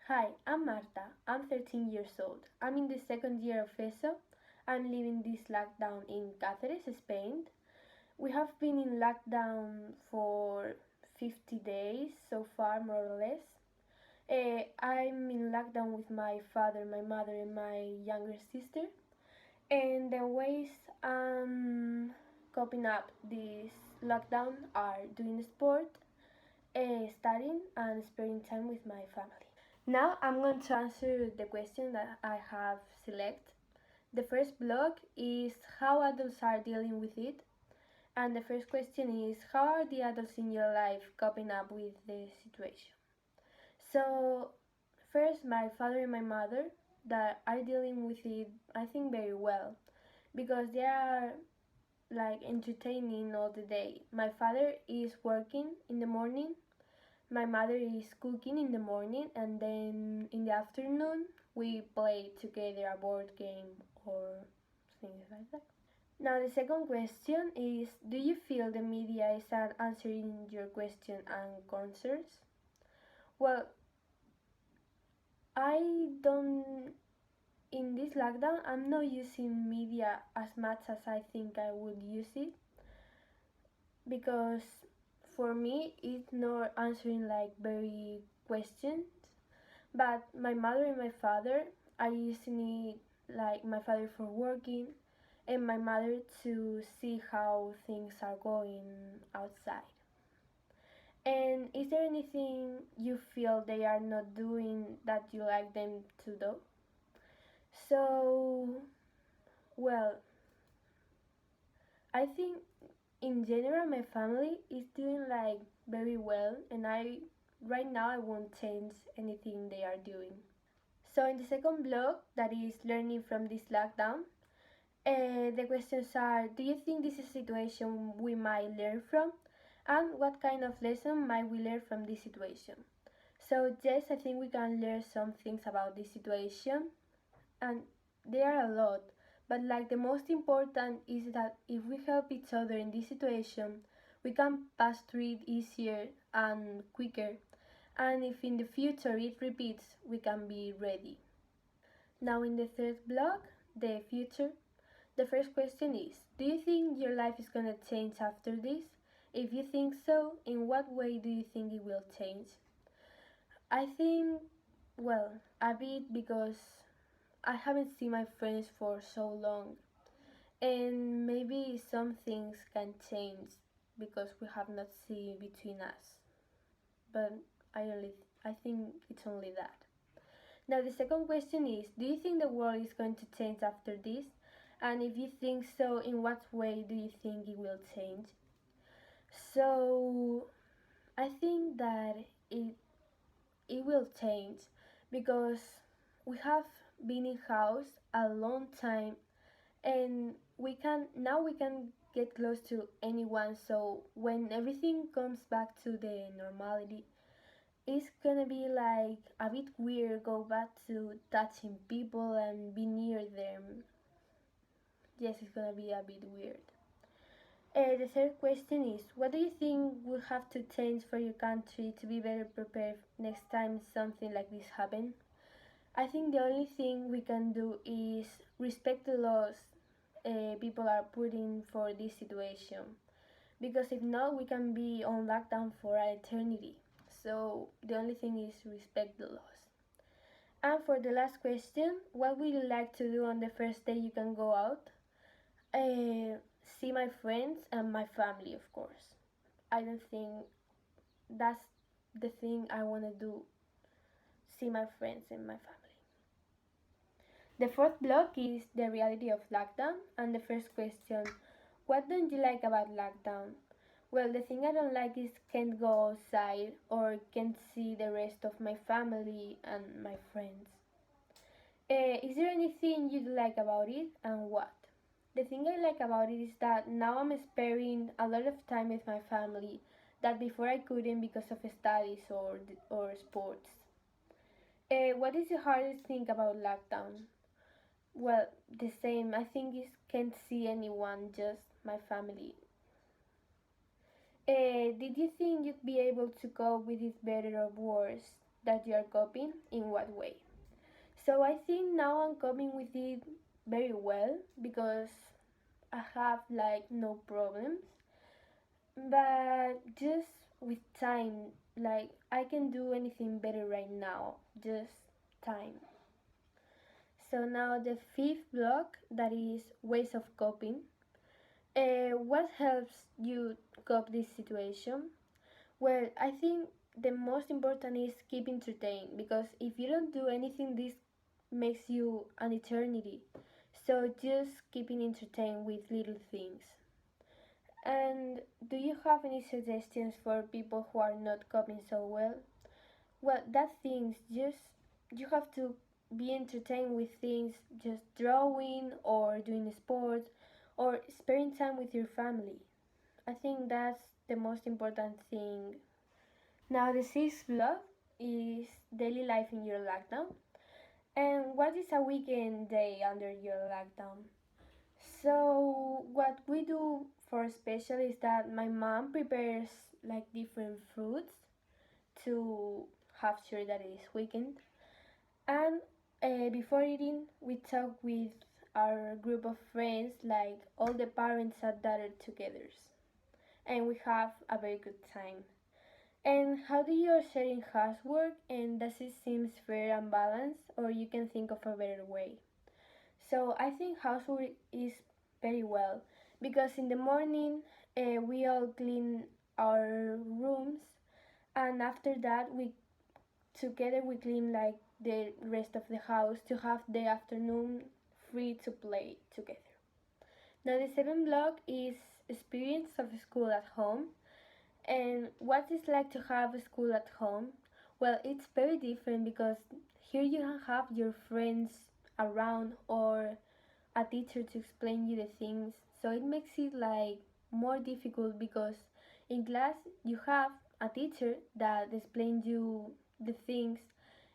Hi, I'm Marta. I'm 13 years old. I'm in the second year of ESO. I'm living this lockdown in Cáceres, Spain. We have been in lockdown for 50 days so far, more or less. I'm in lockdown with my father, my mother, and my younger sister. And the ways I'm coping up this lockdown are doing sport, studying, and spending time with my family. Now I'm going to answer the question that I have selected. The first block is how adults are dealing with it. And the first question is how are the adults in your life coping up with the situation? So, first, my father and my mother that are dealing with it, I think, very well because they are like entertaining all the day. My father is working in the morning, my mother is cooking in the morning, and then in the afternoon we play together a board game or things like that. Now, the second question is: do you feel the media is answering your question and concerns? Well, I don't. In this lockdown, I'm not using media as much as I think I would use it because for me it's not answering like very questions, but my mother and my father are using it, like my father for working and my mother to see how things are going outside. And is there anything you feel they are not doing that you like them to do? So, well, I think in general my family is doing like very well, and I right now I won't change anything they are doing. So in the second block, that is learning from this lockdown, the questions are: do you think this is a situation we might learn from, and what kind of lesson might we learn from this situation? So yes, I think we can learn some things about this situation, and there are a lot, but like the most important is that if we help each other in this situation, we can pass through it easier and quicker, and if in the future it repeats, we can be ready. Now, in the third block, the future, the first question is: do you think your life is gonna change after this? If you think so, in what way do you think it will change? I think, well, a bit because I haven't seen my friends for so long, and maybe some things can change because we have not seen between us. But I think it's only that. Now the second question is: do you think the world is going to change after this? And if you think so, in what way do you think it will change? So I think that it will change because we have been in house a long time, and we can get close to anyone, so when everything comes back to the normality, it's gonna be like a bit weird go back to touching people and be near them. Yes, it's gonna be a bit weird. The third question is: what do you think will have to change for your country to be better prepared next time something like this happens? I think the only thing we can do is respect the laws people are putting for this situation. Because if not, we can be on lockdown for an eternity. So the only thing is respect the laws. And for the last question, what would you like to do on the first day you can go out? See my friends and my family, of course. I don't think that's the thing I want to do, see my friends and my family. The fourth block is the reality of lockdown, and the first question: what don't you like about lockdown? Well, the thing I don't like is can't go outside or can't see the rest of my family and my friends. Is there anything you like about it, and what? The thing I like about it is that now I'm spending a lot of time with my family that before I couldn't because of studies or sports. What is the hardest thing about lockdown? Well, the same. I think is can't see anyone, just my family. Did you think you'd be able to cope with it better or worse? that you are coping in what way. So I think now I'm coping with it very well because I have like no problems, but just with time, like I can do anything better right now, just time. So now the fifth block, that is ways of coping. What helps you cope this situation? Well, I think the most important is keep entertained, because if you don't do anything, this makes you an eternity. So just keeping entertained with little things. And do you have any suggestions for people who are not coping so well? Well, that things just you have to be entertained with things, just drawing or doing sports or spending time with your family. I think that's the most important thing. Now the sixth block is daily life in your lockdown. And what is a weekend day under your lockdown? So what we do for special is that my mom prepares like different fruits to have sure that it is weekend. And before eating, we talk with our group of friends, like all the parents are gathered together, and we have a very good time. And how do your sharing housework, and does it seem fair and balanced, or you can think of a better way? So I think housework is very well, because in the morning we all clean our rooms, and after that we together we clean like the rest of the house to have the afternoon free to play together. Now the seventh block is experience of school at home. And what is like to have a school at home? Well, it's very different because here you have your friends around or a teacher to explain you the things. So it makes it like more difficult because in class you have a teacher that explains you the things,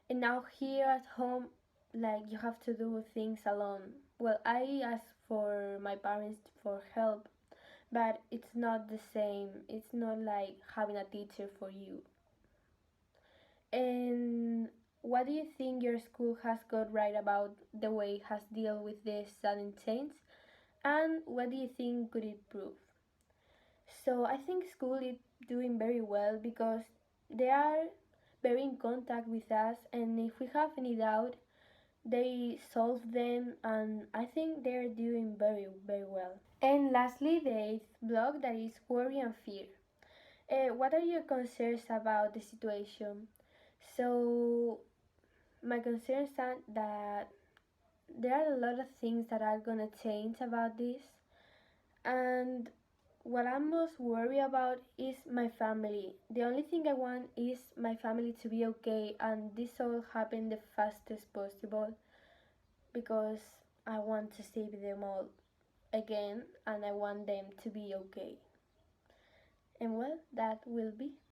and now here at home like you have to do things alone. Well, I asked for my parents for help, but it's not the same. It's not like having a teacher for you. And what do you think your school has got right about the way it has dealt with this sudden change? And what do you think could improve? So I think school is doing very well because they are very in contact with us, and if we have any doubt, they solve them, and I think they're doing very well. And lastly, the eighth block, that is worry and fear. What are your concerns about the situation? So my concerns are that there are a lot of things that are gonna change about this, and what I'm most worried about is my family. The only thing I want is my family to be okay, and this all happen the fastest possible because I want to save them all again, and I want them to be okay. And well, that will be.